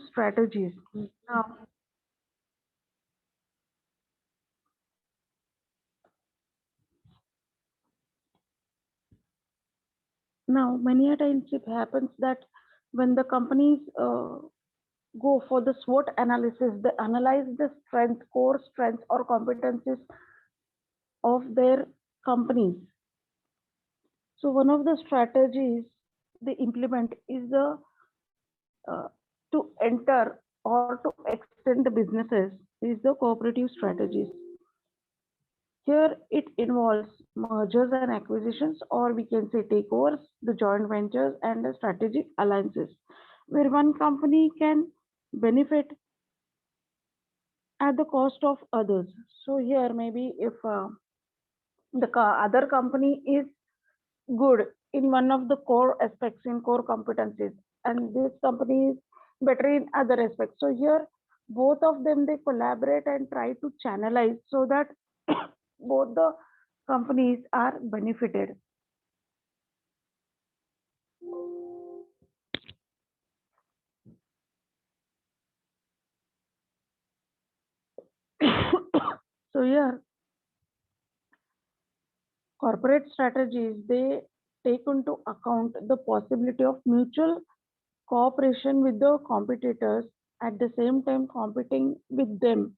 strategies. Now, many a times it happens that when the companies go for the SWOT analysis, they analyze the strength, core strengths or competencies of their companies. So one of the strategies they implement is the to enter or to extend the businesses is the cooperative strategies. Here it involves mergers and acquisitions, or we can say takeovers, the joint ventures and the strategic alliances, where one company can benefit at the cost of others. So here maybe if the other company is good in one of the core aspects in core competencies, and this company is better in other aspects. So here both of them they collaborate and try to channelize so that both the companies are benefited. So here corporate strategies they take into account the possibility of mutual cooperation with the competitors, at the same time competing with them,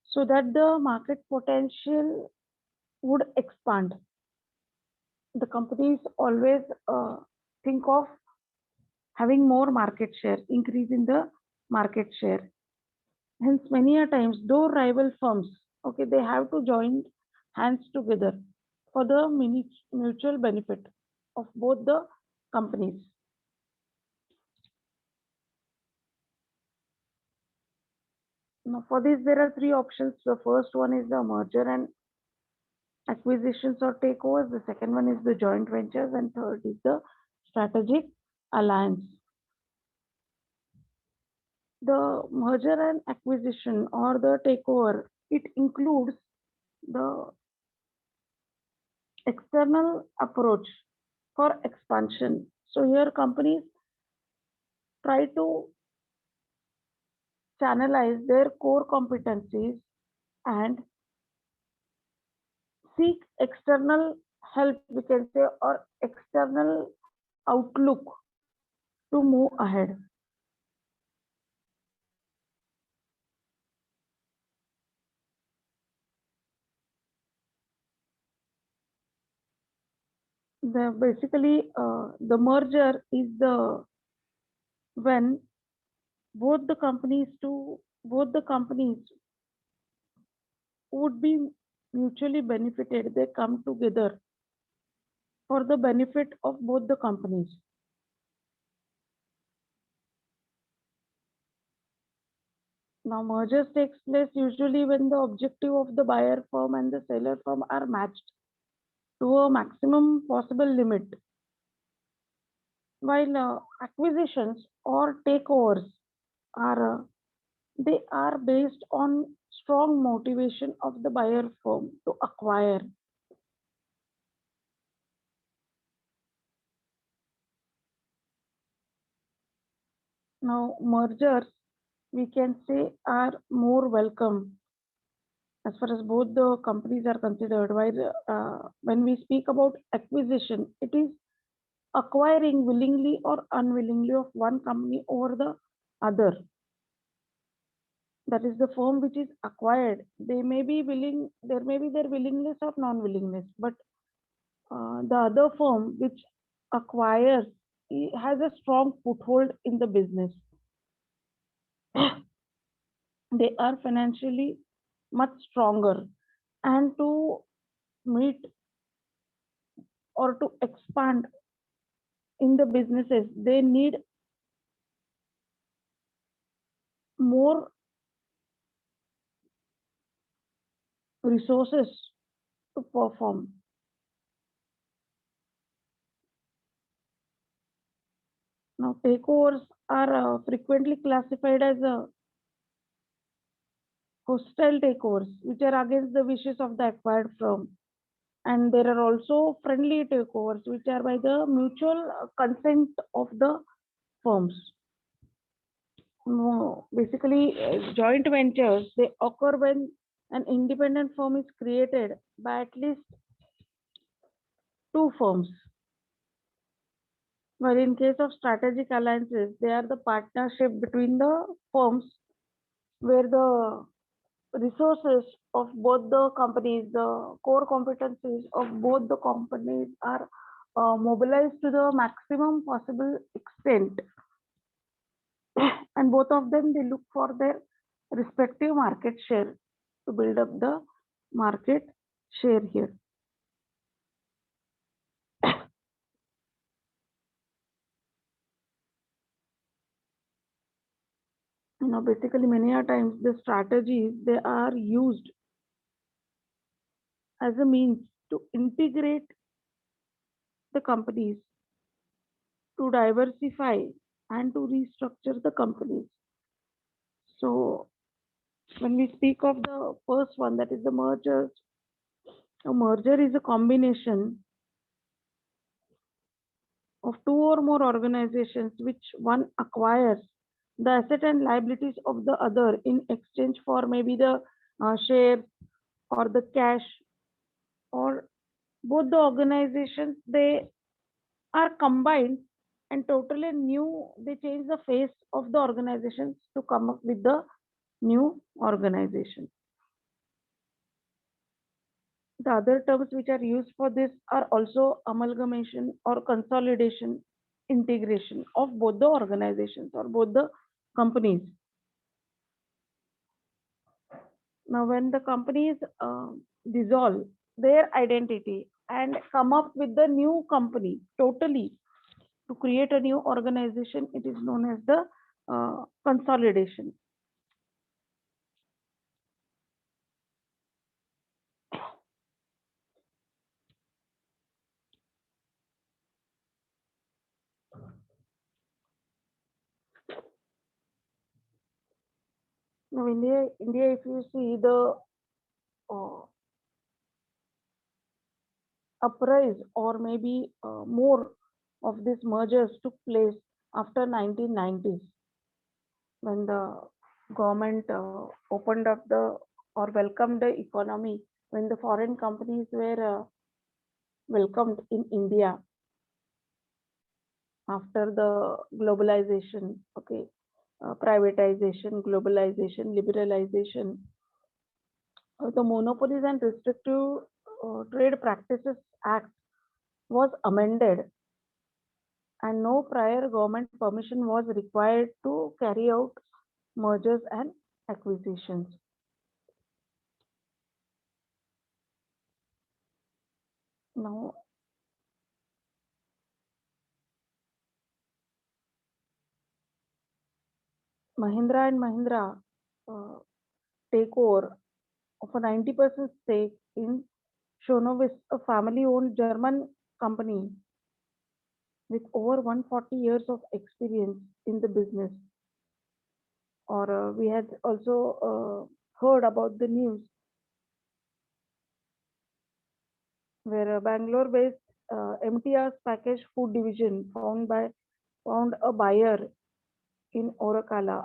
so that the market potential would expand. The companies always think of having more market share, increase in the market share. Hence, many a times, though rival firms, okay, they have to join hands together for the mutual benefit of both the companies. Now, for this, there are three options. The first one is the merger and acquisitions or takeovers. The second one is the joint ventures, and third is the strategic alliance. The merger and acquisition or the takeover, it includes the external approach for expansion. So here companies try to channelize their core competencies and seek external help, we can say, or external outlook to move ahead. Basically, the merger is the when both the companies would be mutually benefited. They come together for the benefit of both the companies. Now, mergers takes place usually when the objective of the buyer firm and the seller firm are matched to a maximum possible limit, while acquisitions or takeovers are they are based on strong motivation of the buyer firm to acquire. Now, mergers we can say are more welcome as far as both the companies are considered. While when we speak about acquisition, it is acquiring willingly or unwillingly of one company over the other. That is the firm which is acquired. They may be willing, there may be their willingness or non-willingness, but the other firm which acquires has a strong foothold in the business. They are financially much stronger, and to meet or to expand in the businesses, they need more resources to perform. Now, takeovers are frequently classified as hostile takeovers, which are against the wishes of the acquired firm. And there are also friendly takeovers, which are by the mutual consent of the firms. No, basically, joint ventures they occur when an independent firm is created by at least two firms. While in case of strategic alliances, they are the partnership between the firms where the resources of both the companies, the core competencies of both the companies are mobilized to the maximum possible extent, and both of them they look for their respective market share to build up the market share here. Basically, many a times the strategies they are used as a means to integrate the companies, to diversify, and to restructure the companies. So, when we speak of the first one, that is the mergers, a merger is a combination of two or more organizations which one acquires the asset and liabilities of the other in exchange for maybe the shares or the cash, or both the organizations they are combined and totally new, they change the face of the organizations to come up with the new organization. The other terms which are used for this are also amalgamation or consolidation, integration of both the organizations or both the companies. Now, when the companies dissolve their identity and come up with the new company totally to create a new organization, it is known as the consolidation. Now, India, if you see the uh, uprise or maybe more of these mergers took place after 1990s when the government opened up the or welcomed the economy, when the foreign companies were welcomed in India after the globalization, okay, privatization, globalization, liberalization, the Monopolies and Restrictive Trade Practices Act was amended, and no prior government permission was required to carry out mergers and acquisitions. Now, Mahindra and Mahindra uh, take over of a 90% stake in Shonovis, a family-owned German company with over 140 years of experience in the business. Or we had also heard about the news where a Bangalore-based MTR's packaged food division found a buyer in Oracala,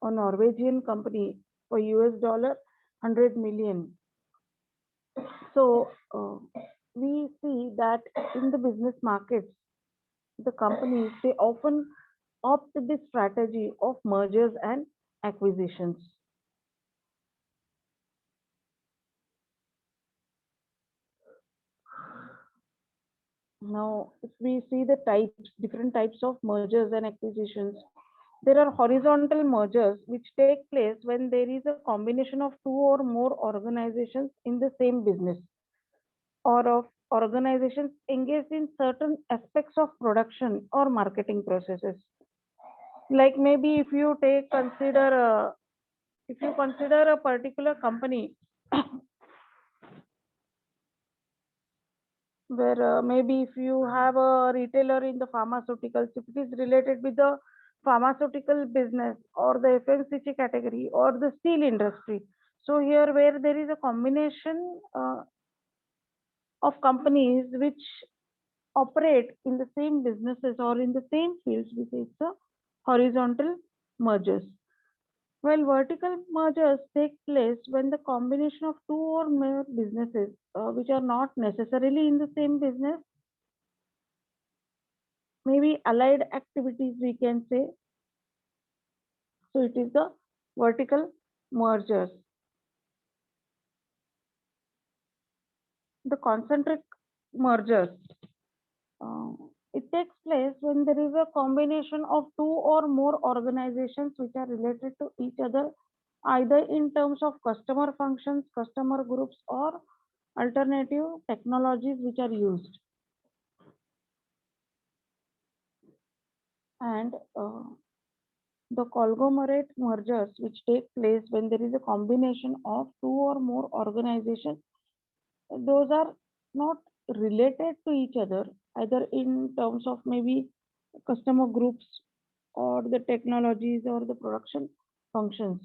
a Norwegian company for US dollar 100 million. So we see that in the business markets, the companies they often opt the strategy of mergers and acquisitions. Now, if we see the different types of mergers and acquisitions, there are horizontal mergers which take place when there is a combination of two or more organizations in the same business or of organizations engaged in certain aspects of production or marketing processes. Like maybe if you consider a particular company where maybe if you have a retailer in the pharmaceuticals, if it is related with the pharmaceutical business or the FMCG category or the steel industry. So here where there is a combination of companies which operate in the same businesses or in the same fields, we say it's a horizontal mergers. While vertical mergers take place when the combination of two or more businesses, which are not necessarily in the same business, maybe allied activities, we can say. So it is the vertical mergers. The concentric mergers. Uh, it takes place when there is a combination of two or more organizations which are related to each other, either in terms of customer functions, customer groups, or alternative technologies which are used. And the conglomerate mergers, which take place when there is a combination of two or more organizations, those are not related to each other, either in terms of maybe customer groups or the technologies or the production functions.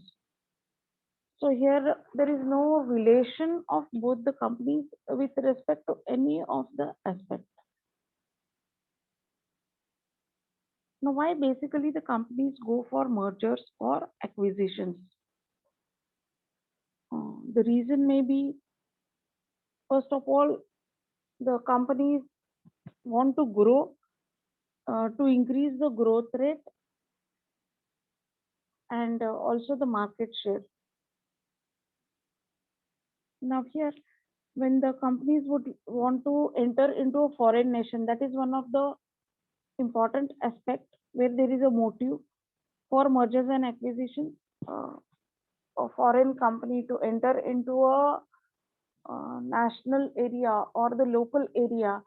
So here there is no relation of both the companies with respect to any of the aspects. Now, why basically the companies go for mergers or acquisitions? The reason may be, first of all, the companies want to grow, to increase the growth rate and also the market share. Now, here, when the companies would want to enter into a foreign nation, that is one of the important aspect where there is a motive for mergers and acquisitions. A foreign company to enter into a national area or the local area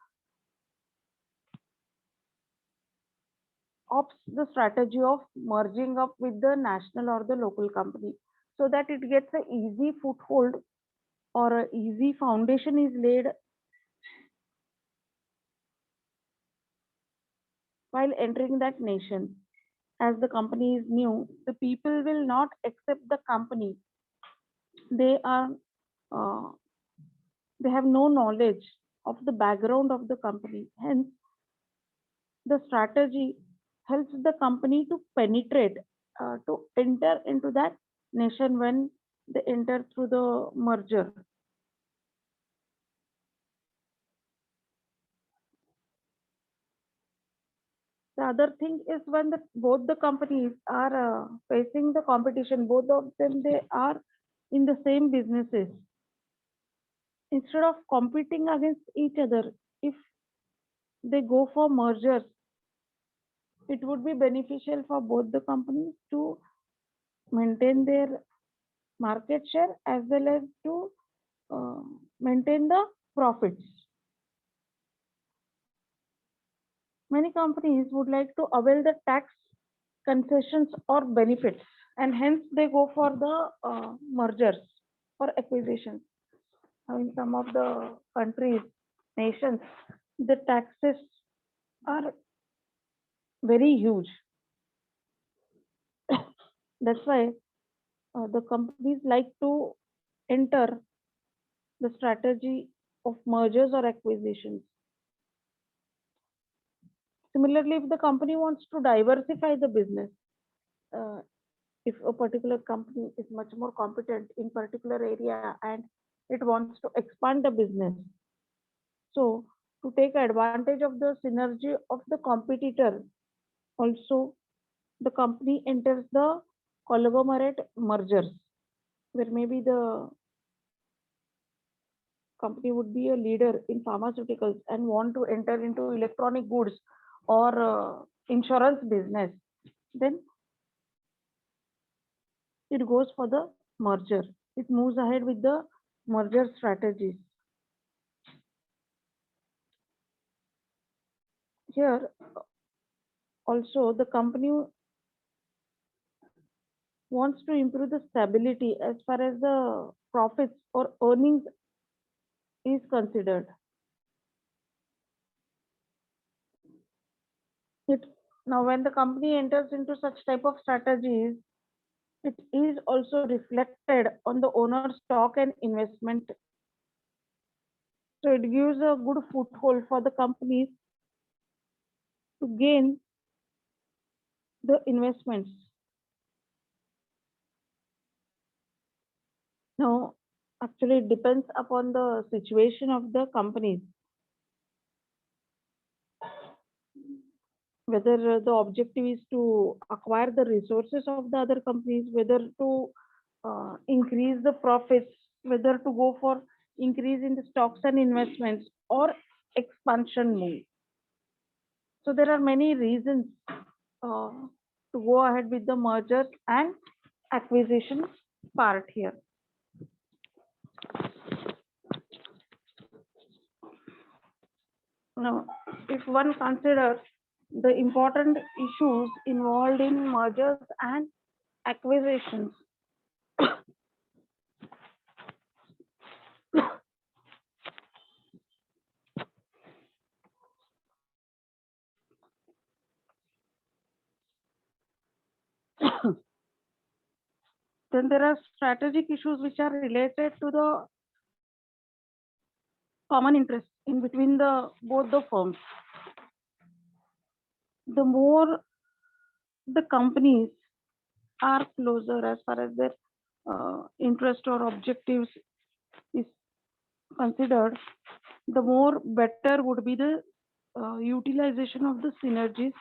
opts the strategy of merging up with the national or the local company so that it gets an easy foothold or a easy foundation is laid while entering that nation. As the company is new, the people will not accept the company. They are uh, they have no knowledge of the background of the company. Hence, the strategy helps the company to penetrate, to enter into that nation when they enter through the merger. The other thing is when both the companies are facing the competition, both of them they are in the same businesses. Instead of competing against each other, if they go for mergers, it would be beneficial for both the companies to maintain their market share as well as to uh, maintain the profits. Many companies would like to avail the tax concessions or benefits, and hence they go for the mergers or acquisitions. Now, in some of the countries, nations, the taxes are very huge. That's why the companies like to enter the strategy of mergers or acquisitions. Similarly, if the company wants to diversify the business, uh, if a particular company is much more competent in particular area and it wants to expand the business, so to take advantage of the synergy of the competitor, also the company enters the conglomerate mergers, where maybe the company would be a leader in pharmaceuticals and want to enter into electronic goods or insurance business, then it goes for the merger. It moves ahead with the merger strategies. Here, also, the company wants to improve the stability as far as the profits or earnings is considered. It now when the company enters into such type of strategies, it is also reflected on the owner's stock and investment. So it gives a good foothold for the companies to gain The investments. Now, actually, it depends upon the situation of the companies, whether the objective is to acquire the resources of the other companies, whether to increase the profits, whether to go for increase in the stocks and investments or expansion move. So there are many reasons to go ahead with the mergers and acquisitions part here. Now, if one considers the important issues involved in mergers and acquisitions, then there are strategic issues which are related to the common interest in between the both the firms. The more the companies are closer as far as their interest or objectives is considered, the more better would be the utilization of the synergies,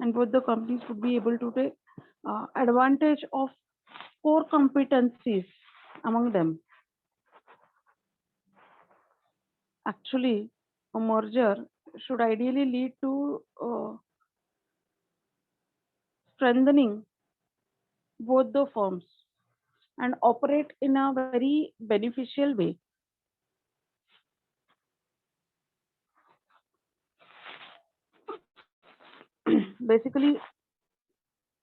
and both the companies would be able to take advantage of core competencies among them. Actually, a merger should ideally lead to strengthening both the firms and operate in a very beneficial way. Basically,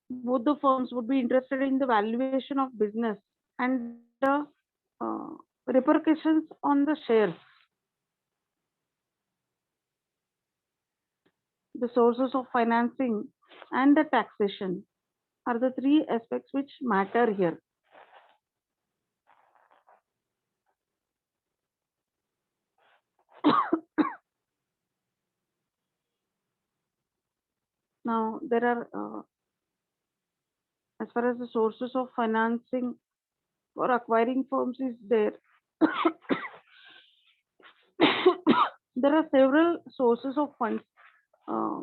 both the firms would be interested in the valuation of business and the uh, repercussions on the shares. The sources of financing and the taxation are the three aspects which matter here. Now, there are, as far as the sources of financing for acquiring firms is there, there are several sources of funds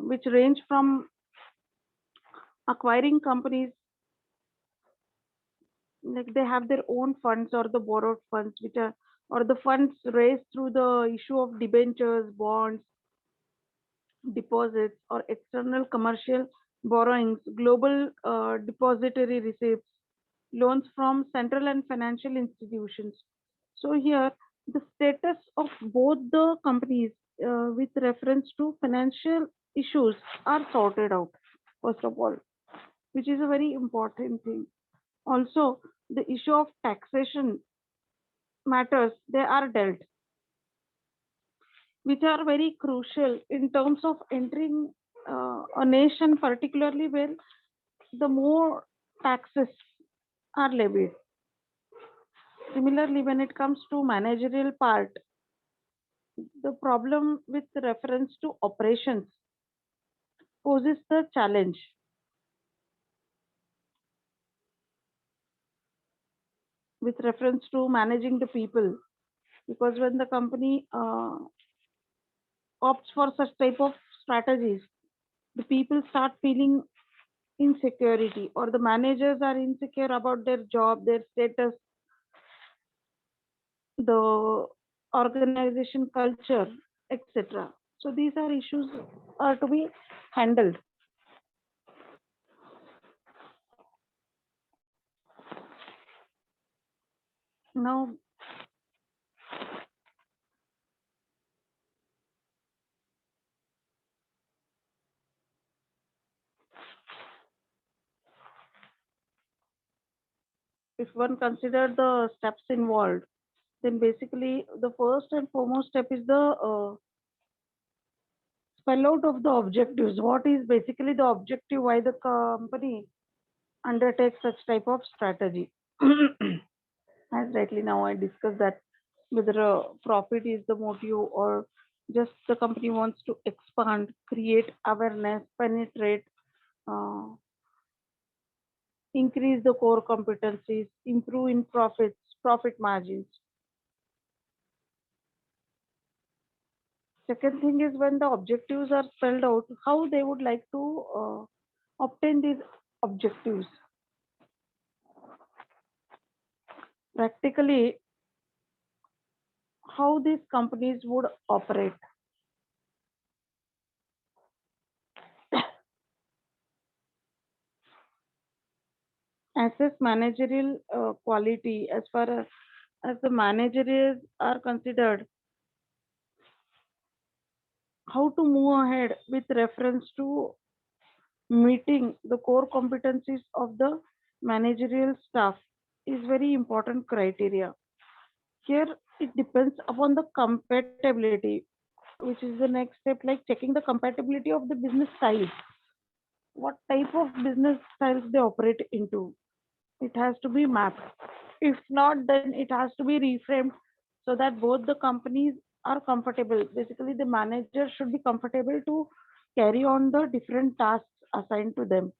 which range from acquiring companies, like they have their own funds or the borrowed funds, which are or the funds raised through the issue of debentures, bonds, deposits, or external commercial borrowings, global depository receipts, loans from central and financial institutions. So here, the status of both the companies with reference to financial issues are sorted out, first of all, which is a very important thing. Also, the issue of taxation matters, they are dealt, which are very crucial in terms of entering a nation, particularly where the more taxes are levied. Similarly, when it comes to managerial part, the problem with reference to operations poses the challenge with reference to managing the people, because when the company opts for such type of strategies, the people start feeling insecurity, or the managers are insecure about their job, their status, the organization culture, etc. So these are issues are to be handled. Now, if one consider the steps involved, then basically the first and foremost step is the spell out of the objectives. What is basically the objective? Why the company undertakes such type of strategy? As rightly now I discussed that whether profit is the motive or just the company wants to expand, create awareness, penetrate, uh, increase the core competencies, improve in profit margins. Second thing is when the objectives are spelled out, how they would like to obtain these objectives. Practically, how these companies would operate. Assess managerial quality as far as the managers are considered, how to move ahead with reference to meeting the core competencies of the managerial staff is very important criteria. Here it depends upon the compatibility, which is the next step, like checking the compatibility of the business styles, what type of business styles they operate into. It has to be mapped. If not, then it has to be reframed so that both the companies are comfortable. Basically, the manager should be comfortable to carry on the different tasks assigned to them.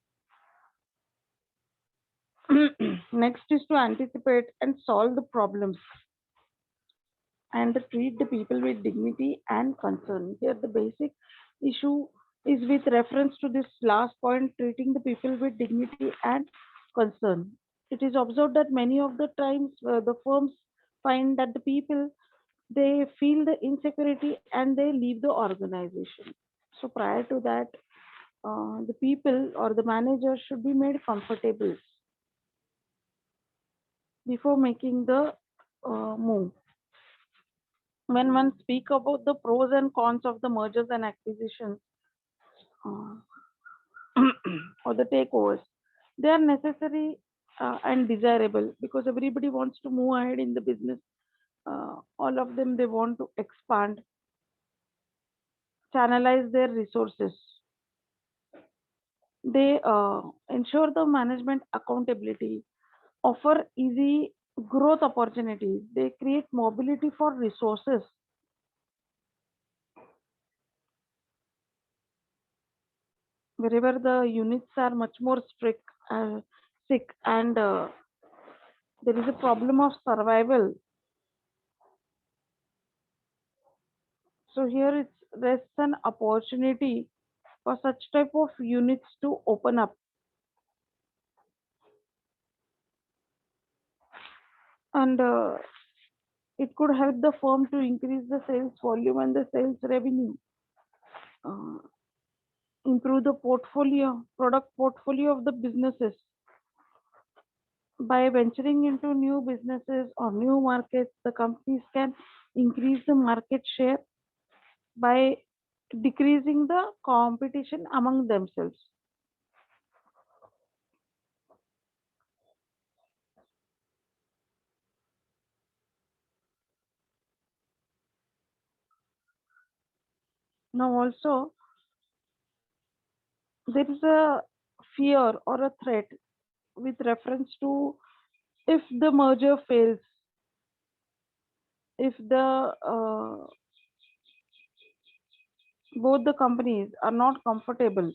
Next is to anticipate and solve the problems and treat the people with dignity and concern. Here, the basic issue is with reference to this last point, treating the people with dignity and concern. It is observed that many of the times the firms find that the people, they feel the insecurity and they leave the organization. So prior to that, the people or the manager should be made comfortable before making the move. When one speak about the pros and cons of the mergers and acquisitions, uh, or the takeovers, they are necessary and desirable because everybody wants to move ahead in the business. All of them, they want to expand, channelize their resources. They ensure the management accountability, offer easy growth opportunities. They create mobility for resources. Wherever the units are much more strict, sick, and there is a problem of survival. So here it's there's an opportunity for such type of units to open up, and it could help the firm to increase the sales volume and the sales revenue, uh, improve the product portfolio of the businesses. By venturing into new businesses or new markets, the companies can increase the market share by decreasing the competition among themselves. Now, also, there is a fear or a threat with reference to if the merger fails, if the both the companies are not comfortable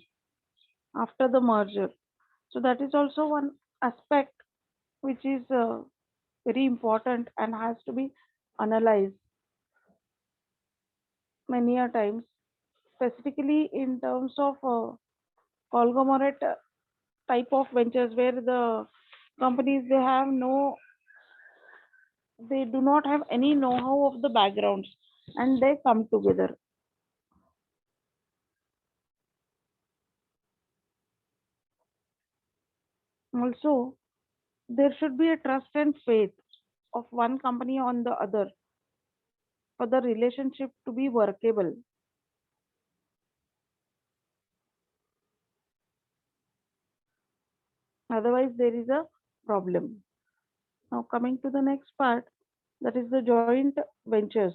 after the merger. So that is also one aspect which is very important and has to be analyzed many a times, specifically in terms of conglomerate type of ventures where the companies, they do not have any know-how of the backgrounds and they come together. Also, there should be a trust and faith of one company on the other for the relationship to be workable. Otherwise, there is a problem. Now, coming to the next part, that is the joint ventures.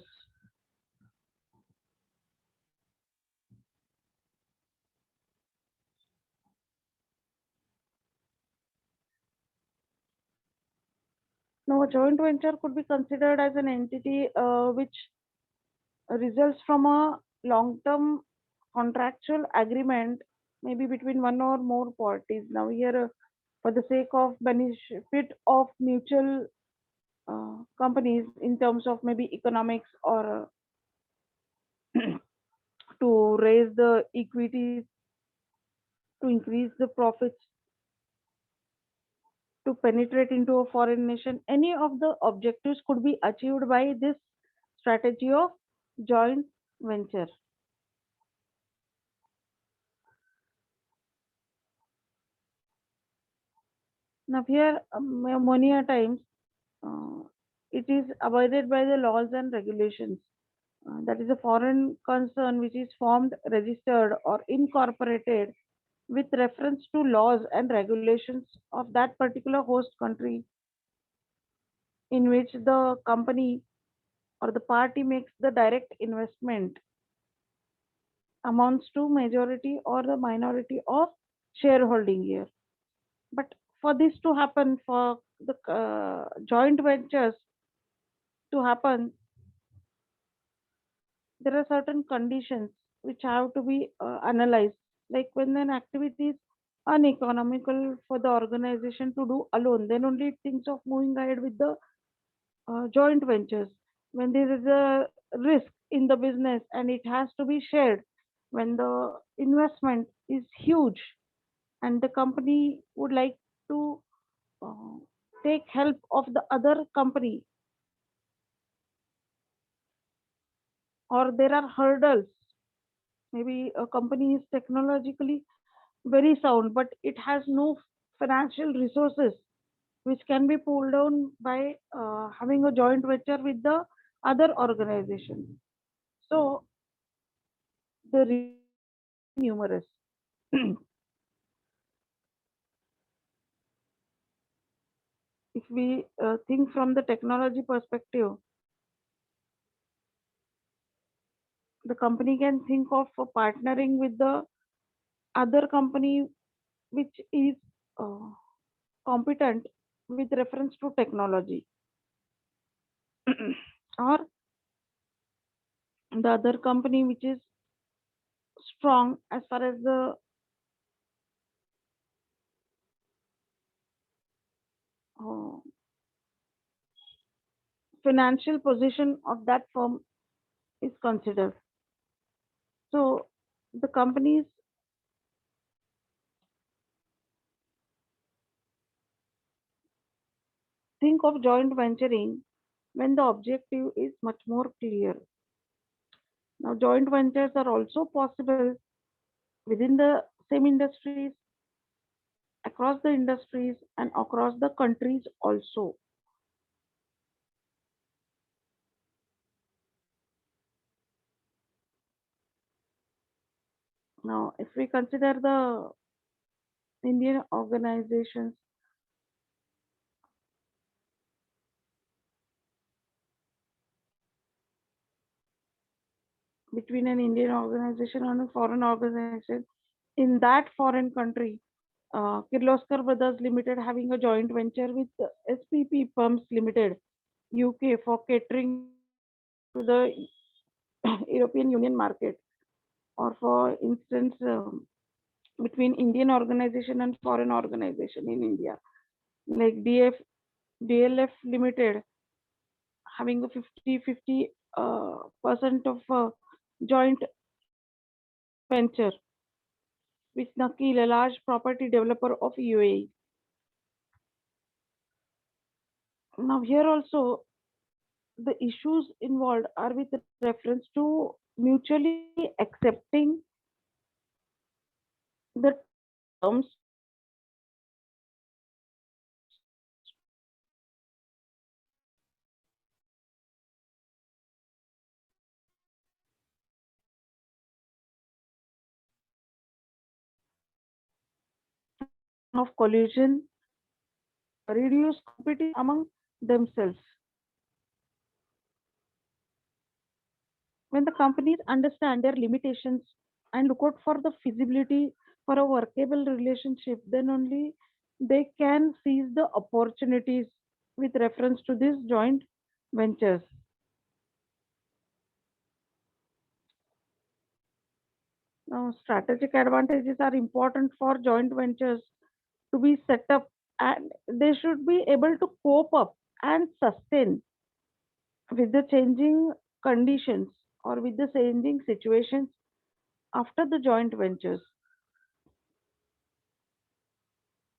Now, a joint venture could be considered as an entity which results from a long-term contractual agreement, maybe between one or more parties. Now, here for the sake of benefit of mutual companies in terms of maybe economics or to raise the equities, to increase the profits, to penetrate into a foreign nation. Any of the objectives could be achieved by this strategy of joint venture. Now, here, many a times, uh, it is avoided by the laws and regulations. That is a foreign concern which is formed, registered, or incorporated with reference to laws and regulations of that particular host country in which the company or the party makes the direct investment amounts to majority or the minority of shareholding here. But for this to happen, for the joint ventures to happen, there are certain conditions which have to be analyzed. Like when an activity is uneconomical for the organization to do alone, then only it thinks of moving ahead with the joint ventures. When there is a risk in the business and it has to be shared, when the investment is huge and the company would like to uh, take help of the other company, or there are hurdles, maybe a company is technologically very sound but it has no financial resources which can be pulled down by having a joint venture with the other organization. So the reasons are very numerous. If we think from the technology perspective, the company can think of partnering with the other company which is uh, competent with reference to technology, or the other company which is strong as far as the uh, financial position of that firm is considered. So the companies think of joint venturing when the objective is much more clear. Now, joint ventures are also possible within the same industries, across the industries, and across the countries also. Now, if we consider the Indian organizations between an Indian organization and a foreign organization, in that foreign country, Kirloskar Brothers Limited having a joint venture with SPP Pumps Limited, UK, for catering to the European Union market, or for instance, between Indian organization and foreign organization in India, like DLF Limited having a 50-50 percent of joint venture with Nakil, a large property developer of UAE. Now, here also, the issues involved are with reference to mutually accepting the terms of collusion, reduce competition among themselves. When the companies understand their limitations and look out for the feasibility for a workable relationship, then only they can seize the opportunities with reference to these joint ventures. Now, strategic advantages are important for joint ventures to be set up and they should be able to cope up and sustain with the changing conditions or with the changing situations after the joint ventures.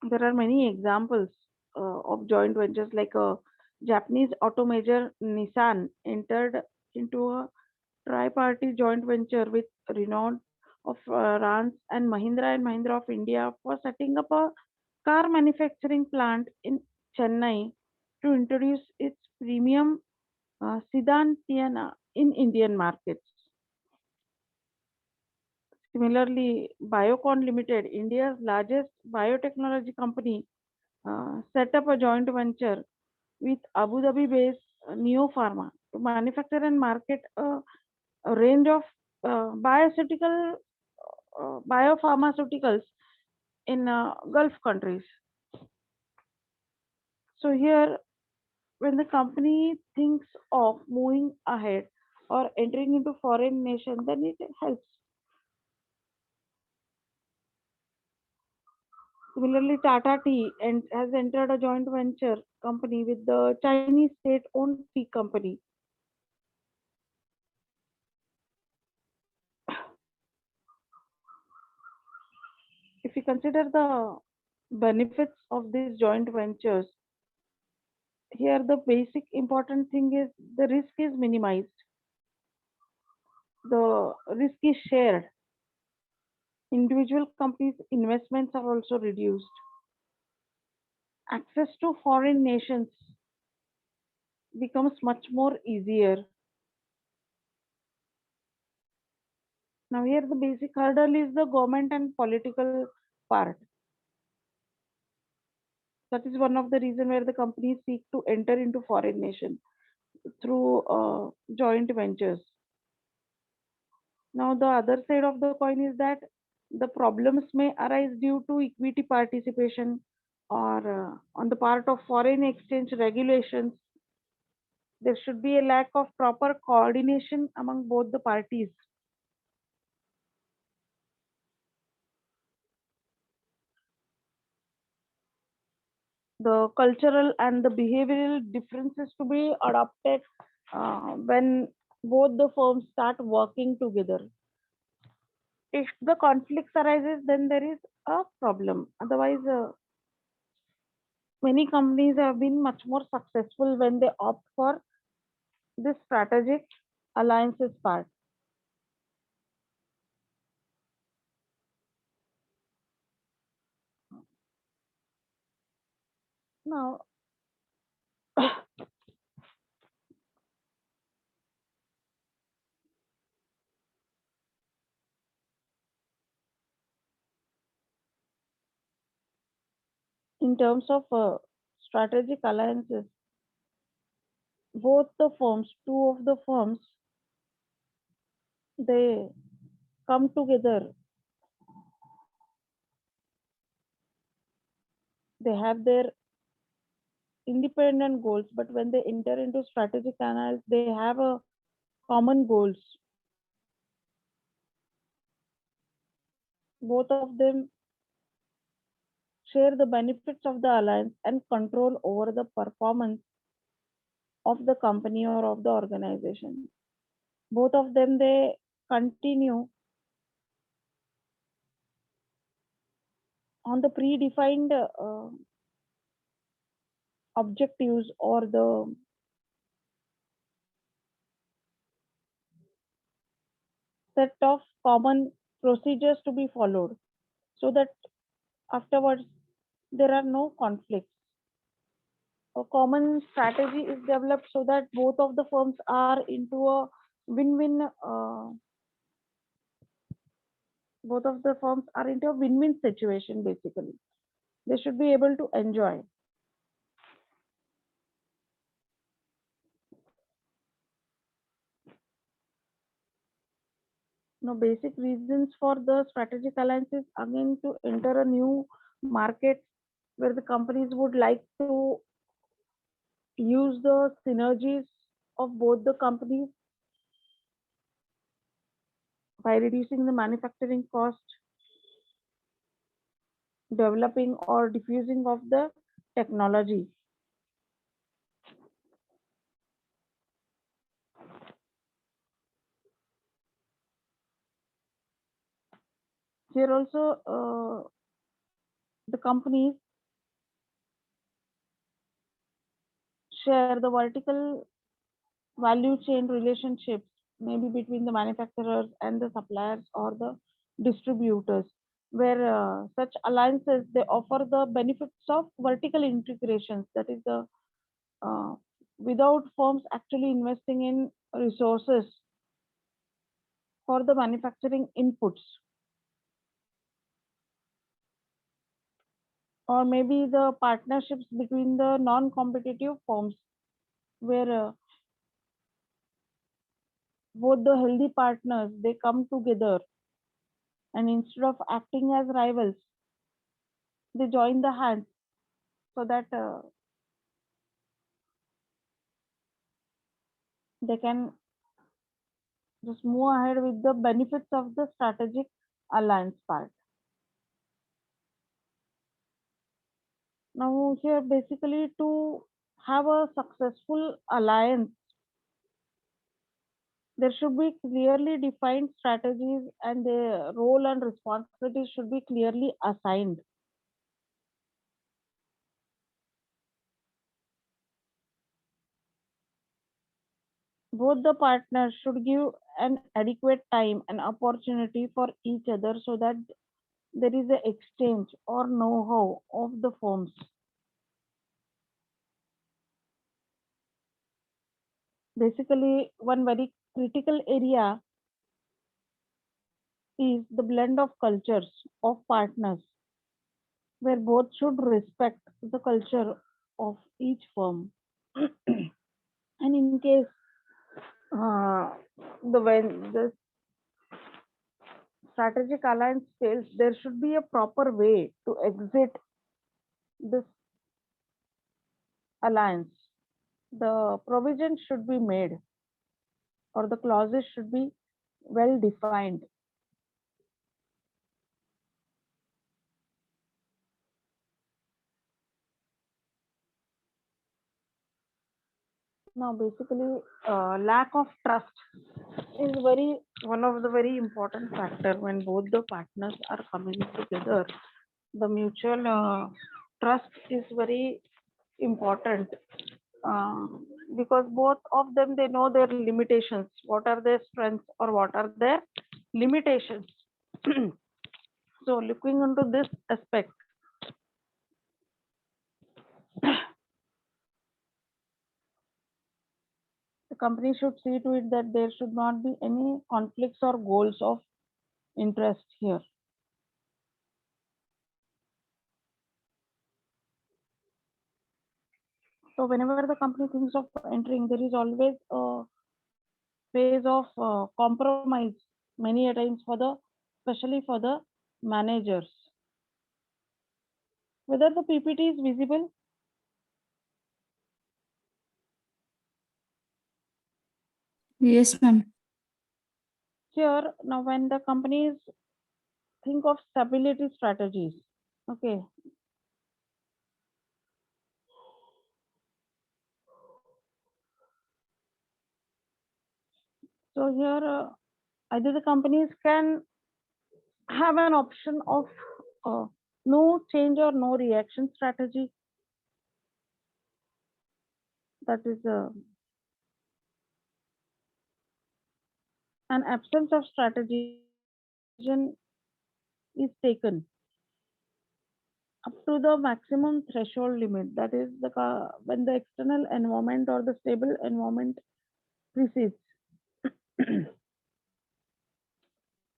There are many examples of joint ventures, like a Japanese auto major Nissan entered into a tri-party joint venture with Renault of France and Mahindra of India for setting up a car manufacturing plant in Chennai to introduce its premium sedan Tiana in Indian markets. Similarly, Biocon Limited, India's largest biotechnology company, set up a joint venture with Abu Dhabi-based Neo Pharma to manufacture and market a range of biopharmaceuticals in Gulf countries. So here, when the company thinks of moving ahead or entering into foreign nation, then it helps. Similarly, Tata Tea has entered a joint venture company with the Chinese state-owned tea company. If you consider the benefits of these joint ventures, here the basic important thing is the risk is minimized, the risk is shared, individual companies' investments are also reduced, access to foreign nations becomes much more easier. Now, here the basic hurdle is the government and political part. That is one of the reason where the companies seek to enter into foreign nations through joint ventures. Now, the other side of the coin is that the problems may arise due to equity participation or on the part of foreign exchange regulations. There should be a lack of proper coordination among both the parties. The cultural and the behavioral differences to be adopted when both the firms start working together. If the conflicts arises, then there is a problem. Otherwise, many companies have been much more successful when they opt for this strategic alliances part. Now, in terms of strategic alliances, both the firms, two of the firms, they come together. They have their independent goals, but when they enter into strategic alliance, they have a common goals. Both of them share the benefits of the alliance and control over the performance of the company or of the organization. Both of them they continue on the predefined objectives or the set of common procedures to be followed, so that afterwards there are no conflicts. A common strategy is developed so that both of the firms are into a win-win. Both of the firms are into a win-win situation. Basically, they should be able to enjoy. Now, basic reasons for the strategic alliances again to enter a new market where the companies would like to use the synergies of both the companies by reducing the manufacturing cost, developing or diffusing of the technology. Here also, the companies share the vertical value chain relationships, maybe between the manufacturers and the suppliers or the distributors, where such alliances they offer the benefits of vertical integrations. That is the uh, without firms actually investing in resources for the manufacturing inputs, or maybe the partnerships between the non-competitive firms, where both the healthy partners they come together, and instead of acting as rivals they join the hands, so that they can just move ahead with the benefits of the strategic alliance part. Now here basically to have a successful alliance, there should be clearly defined strategies, and the role and responsibilities should be clearly assigned. Both the partners should give an adequate time and opportunity for each other, so that there is an exchange or know-how of the firms. Basically, one very critical area is the blend of cultures of partners, where both should respect the culture of each firm. And in case uh, the when the strategic alliance fails, there should be a proper way to exit this alliance. The provision should be made, or the clauses should be well defined. Now, basically, lack of trust is very one of the very important factor when both the partners are coming together. The mutual trust is very important, uh, because both of them they know their limitations, what are their strengths or what are their limitations. So, looking into this aspect, the company should see to it that there should not be any conflicts or goals of interest here. So whenever the company thinks of entering, there is always a phase of compromise many a times for the, especially for the managers. Whether the PPT is visible Yes, ma'am. here, now when the companies think of stability strategies, okay, so here either the companies can have an option of uh, no change or no reaction strategy, that is an absence of strategy decision is taken up to the maximum threshold limit, that is the when the external environment or the stable environment precedes.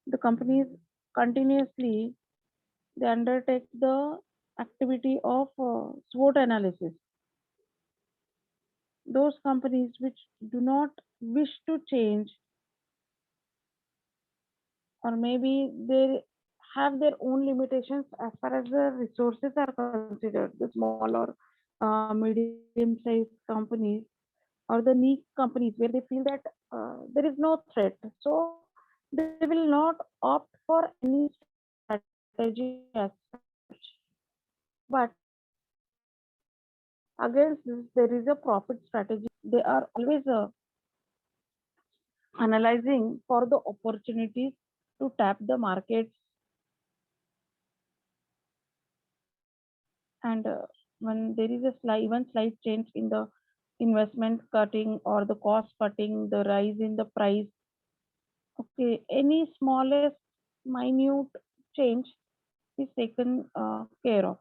The companies continuously they undertake the activity of SWOT analysis. Those companies which do not wish to change, or maybe they have their own limitations as far as the resources are considered, the small or medium sized companies or the niche companies where they feel that there is no threat, so they will not opt for any strategy as such. But Against this, there is a profit strategy. They are always analyzing for the opportunities to tap the markets, and when there is a slight change in the investment cutting or the cost cutting, the rise in the price, okay, any smallest minute change is taken care of.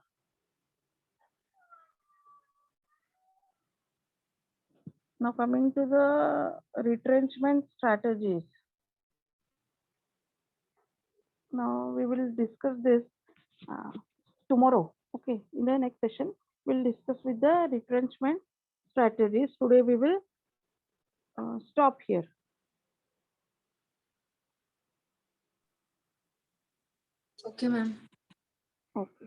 Now coming to the retrenchment strategies. Now we will discuss this uh, tomorrow. Okay, in the next session, we'll discuss with the retrenchment strategies. Today we will stop here. Okay, ma'am. Okay.